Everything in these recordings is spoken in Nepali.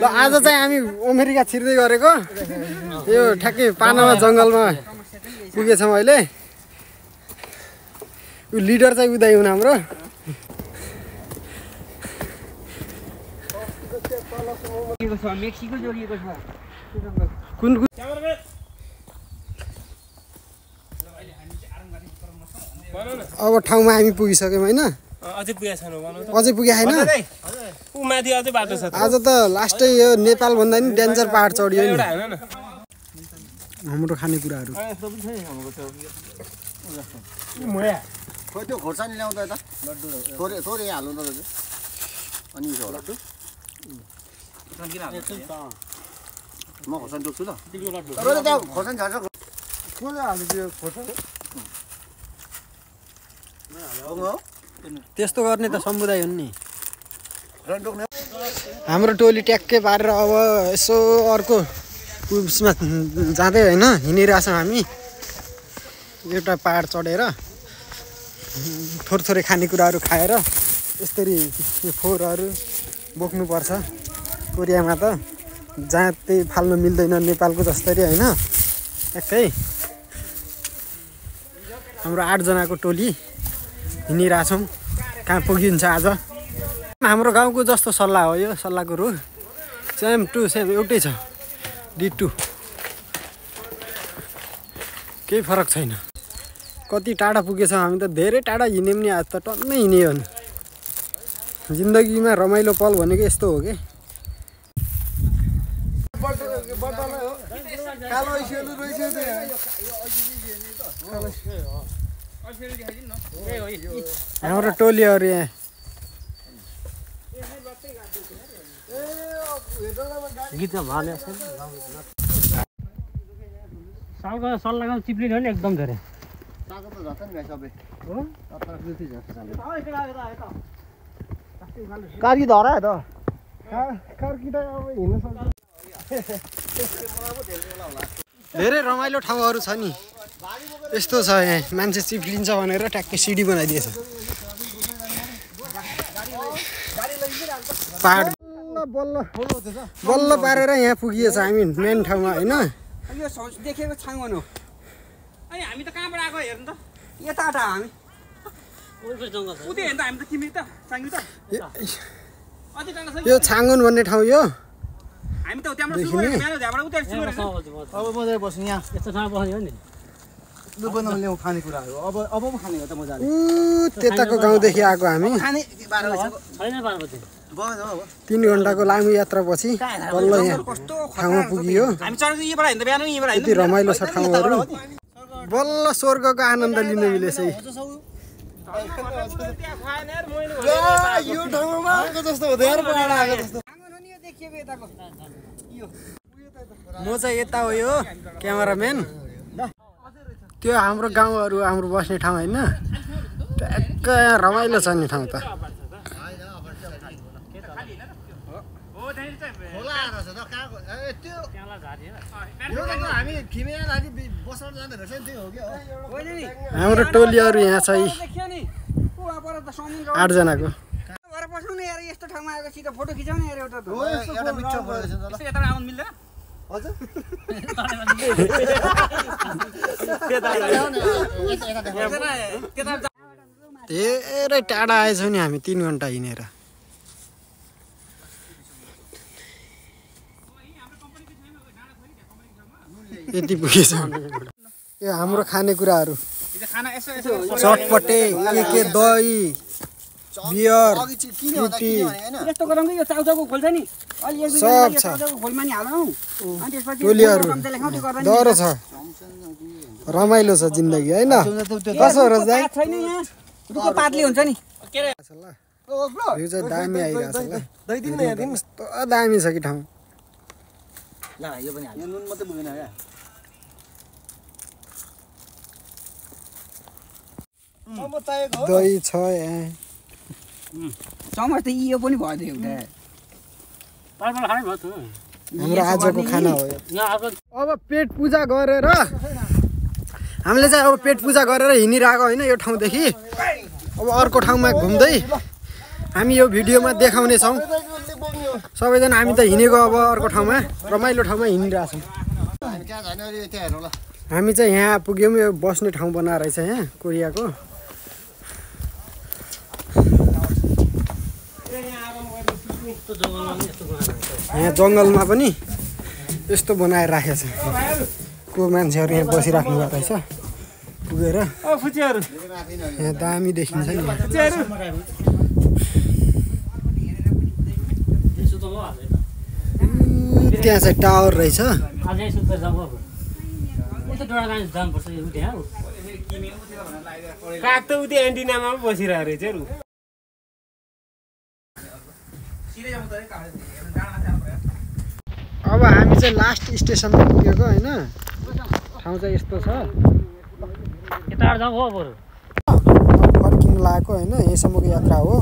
ल आज चाहिँ हामी अमेरिका छिर्दै गरेको यो ठ्याक्कै पानामा जङ्गलमा पुगेछौँ अहिले उ लिडर चाहिँ उदय हुन हाम्रो मेक्सिको जोडिएको छ कुन कुन अब ठाउँमा हामी पुगिसक्यौँ होइन अझै पुगेको छैन अझै पुगे छैन ऊ माथि अझै बाटो छ आज त लास्टै यो नेपाल भन्दा नि डेन्जर पहाड चढ्यो नि हाम्रो खानेकुराहरू खोइ त्यो खोर्सानी ल्याउँदा त लड्डु थोरै थोरै हाल्नु त अनि उसो लड्डु म खोर्सानी टोक्छु ल तर त्यहाँ खोर्सानी छ कसले हाल्नु त्यो खोर्सानी त्यस्तो गर्ने त समुदाय हुन् नि हाम्रो टोली ट्याक्कै पारेर अब यसो अर्को उसमा जाँदै होइन हिँडिरहेछौँ हामी एउटा पहाड चढेर थोरै थोरै खानेकुराहरू खाएर यसरी यो फोहोरहरू बोक्नुपर्छ कोरियामा त जहाँ त्यही फाल्नु मिल्दैन नेपालको जस्तरी होइन ट्याक्कै हाम्रो 8 जनाको टोली हिँडिरहेछौँ कहाँ पुगिन्छ आज हाम्रो गाउँको जस्तो सल्लाह हो यो सल्लाहको रुख सेम टु सेम एउटै छ D2 केही फरक छैन कति टाढा पुगेछौँ हामी त धेरै टाढा हिँड्यौँ नि आज त टन्नै हिँड्यो नि जिन्दगीमा रमाइलो पल भनेको यस्तो हो कि हाम्रो टोलीहरू यहाँ गीत भाले सालको सल्लाहको चिप्लिन हो नि एकदम धेरै साको त झट्ट नि सबै हो तर जति झट्ट चाल्यो कार्की धरा त कार्की त अब हिँड्न सक्छ धेरै रमाइलो ठाउँहरू छ नि यस्तो छ यहाँ मान्छे चिप्लिन्छ भनेर ट्याक्कै सिडी बनाइदिएछ पहाड बल्ल बल्ल पारेर यहाँ पुगिएछ हामी मेन ठाउँमा होइन यो देखेको छाङ्गन हो अनि हामी त कहाँबाट आएको हेर्नु त यताबाट हामी उतै हेर्नु त हामी त किमि त चाङ्गी त अझै टाढा छ यो छाङ्गन भन्ने ठाउँ यो हामी त त्यहाँबाट सुरु गरेको बिहान त्यहाँबाट उतै सुरु गरेको अब मजाले बस्नु यहाँ यस्तो ठाउँ बस्यो नि बनाउनु ल्याउँ खानेकुराहरू अब पो खाने हो त मजाले त्यताको गाउँदेखि आएको हामी खाने 12 बजे छैन 12 बजे 3 घण्टाको लामो यात्रापछि बल्ल यहाँ ठाउँमा पुगियो हामी चढ्दै यहीबाट हिँड्दा बिहान यहीबाट यति रमाइलो छ ठाउँहरू बल्ल स्वर्गको आनन्द लिन मिलेछ यो ठाउँमा आएको जस्तो हो धेरै पहाड आएको जस्तो म चाहिँ यता हो यो क्यामेराम्यान त्यो हाम्रो गाउँहरू हाम्रो बस्ने ठाउँ होइन ट्याक्क रमाइलो छ नि ठाउँ त हाम्रो टोलीहरू यहाँ चाहिँ 8 जनाको यस्तो ठाउँमा आएको सिधा फोटो खिचाउने यार एउटा एउटा मिठो भएछ ल यताबाट आउनु मिल्दैन हजुर धेरै टाढा आएछौँ नि हामी 3 घण्टा हिँडेर यति पुगेछौँ यो हाम्रो खानेकुराहरू चटपटे के दही बियर फ्रुटी यस्तो गरौँ कि यो चाउचाउको खोल्छ नि अलि एक सब छ चाउचाउको खोलमा नि हालौँ अनि त्यसपछि टोलीहरू डह्रो छ रमाइलो छ जिन्दगी होइन कसो रस दाइ छैन यहाँ रुखको पातले हुन्छ नि यो चाहिँ दामी आइरहेछ ल कस्तो दामी छ कि ठाउँ ल यो पनि हाल्नु नुन मात्रै पुगेन क्या दही छ यहाँ चमच त यो पनि भयो त एउटा हाम्रो आजको खाना हो यो अब पेट पूजा गरेर हामीले चाहिँ अब पेट पूजा गरेर हिँडिरहेको होइन यो ठाउँदेखि अब अर्को ठाउँमा घुम्दै हामी यो भिडियोमा देखाउने छौँ सबैजना हामी त हिँडेको अब अर्को ठाउँमा रमाइलो ठाउँमा हिँडिरहेछौँ। हामी कहाँ जाने अरे त्यहाँ हेरौँ ल। हामी चाहिँ यहाँ पुग्यौँ। यो बस्ने ठाउँ बनाएर रहेछ यहाँ कोरियाको। यहाँ जङ्गलमा पनि यस्तो बनाएर राखेको छ। को मान्छेहरू यहाँ बसिराख्नु भएको रहेछ पुगेर। यहाँ दामी देखिन्छ नि। त्यहाँ चाहिँ टावर रहेछ। काग त उति एन्टिनामा पो बसिरहेको रहेछ रु। अब हामी चाहिँ लास्ट स्टेसनमा पुगेको होइन। ठाउँ चाहिँ यस्तो छ। फर्किनु लागेको होइन। यहीँसम्मको यात्रा हो।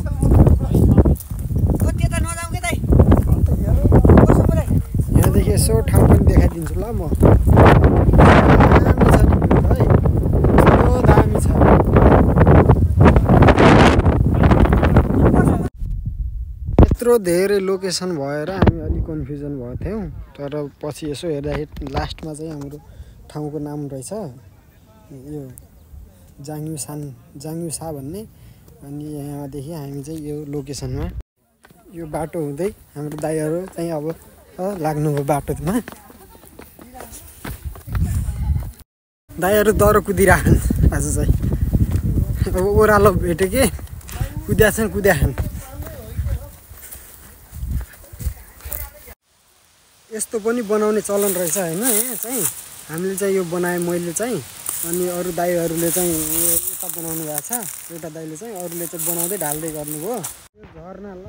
यहाँदेखि यसो ठाउँ पनि देखाइदिन्छु ल म। दामी छ नि है। यत्रो धेरै लोकेसन भएर हामी अलिक कन्फ्युजन भएको थियौँ। तर पछि यसो हेर्दाखेरि लास्टमा चाहिँ हाम्रो ठाउँको नाम रहेछ यो जाङ्युसा भन्ने। अनि यहाँदेखि हामी चाहिँ यो लोकेसनमा यो बाटो हुँदै हाम्रो दाइहरू चाहिँ अब लाग्नुभयो बाटोमा। दाइहरू दह्रो कुदिराछन् आज चाहिँ। अब ओह्रालो भेट्यो कि कुद्याछन्। यस्तो पनि बनाउने चलन रहेछ होइन। यहाँ चाहिँ हामीले चाहिँ यो बनाएँ मैले चाहिँ। अनि अरू दाइहरूले चाहिँ यता बनाउनु भएको छ। एउटा दाइले चाहिँ अरूले चाहिँ बनाउँदै ढाल्दै गर्नुभयो। यो झरना ल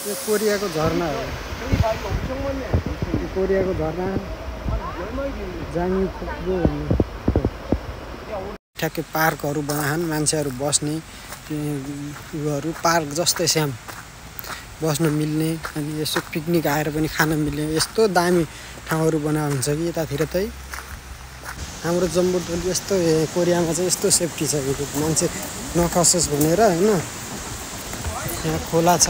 यो कोरियाको झरना हो। यो कोरियाको झरना जाङफुक्गो भन्ने ठ्याक्कै पार्कहरू बनाएछन्। मान्छेहरू बस्ने उयोहरू पार्क जस्तै स्याम बस्न मिल्ने। अनि यसो पिकनिक आएर पनि खान मिल्ने यस्तो दामी ठाउँहरू बनाएको हुन्छ कि यतातिर चाहिँ। हाम्रो जम्बुटोली यस्तो कोरियामा चाहिँ यस्तो सेफ्टी छ कि मान्छे नखसोस् भनेर होइन। यहाँ खोला छ।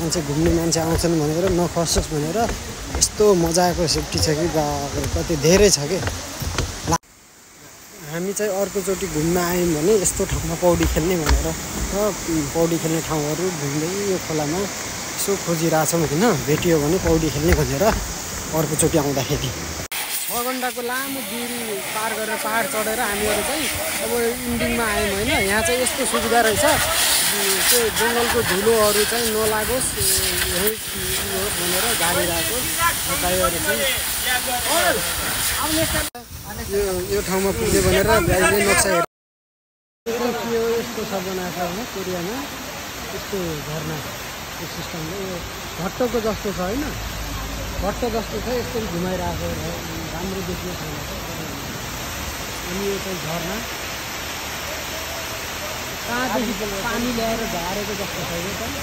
मान्छे घुम्ने मान्छे आउँछन् भनेर नखसोस् भनेर यस्तो मजाको सेफ्टी छ कि कति धेरै छ कि। हामी चाहिँ अर्कोचोटि घुम्न आयौँ भने यस्तो ठाउँमा पौडी खेल्ने भनेर पौडी खेल्ने ठाउँहरू घुम्दै यो खोलामा यसो खोजिरहेछौँ होइन। भेटियो भने पौडी खेल्ने भनेर अर्कोचोटि आउँदाखेरि। 6 घन्टाको लामो दुरी पार गरेर पहाड चढेर हामीहरू चाहिँ अब इन्डिङमा आयौँ होइन। यहाँ चाहिँ यस्तो सुविधा रहेछ त्यो जङ्गलको धुलोहरू चाहिँ नलागोस् यही भनेर झारिरहेको गाईहरू चाहिँ यो ठाउँमा पुग्ने भनेर गाईले नक्सा हेरेर यस्तो छ बनाएको होइन कोरियामा। यस्तो झर्नाको सिस्टमले यो भट्टको जस्तो छ होइन। भट्ट जस्तो छ यस्तो घुमाइरहेको राम्रो देख्ने छैन। अनि यो चाहिँ झर्ना कहाँदेखि पानी ल्याएर झारेको जस्तो छ। यो चाहिँ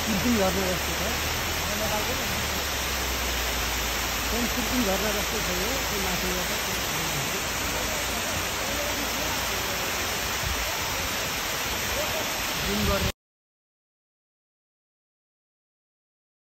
कृत्रिम झर्ना जस्तो छ। कृत्रिम झर्ना जस्तो छ यो माथिबाट।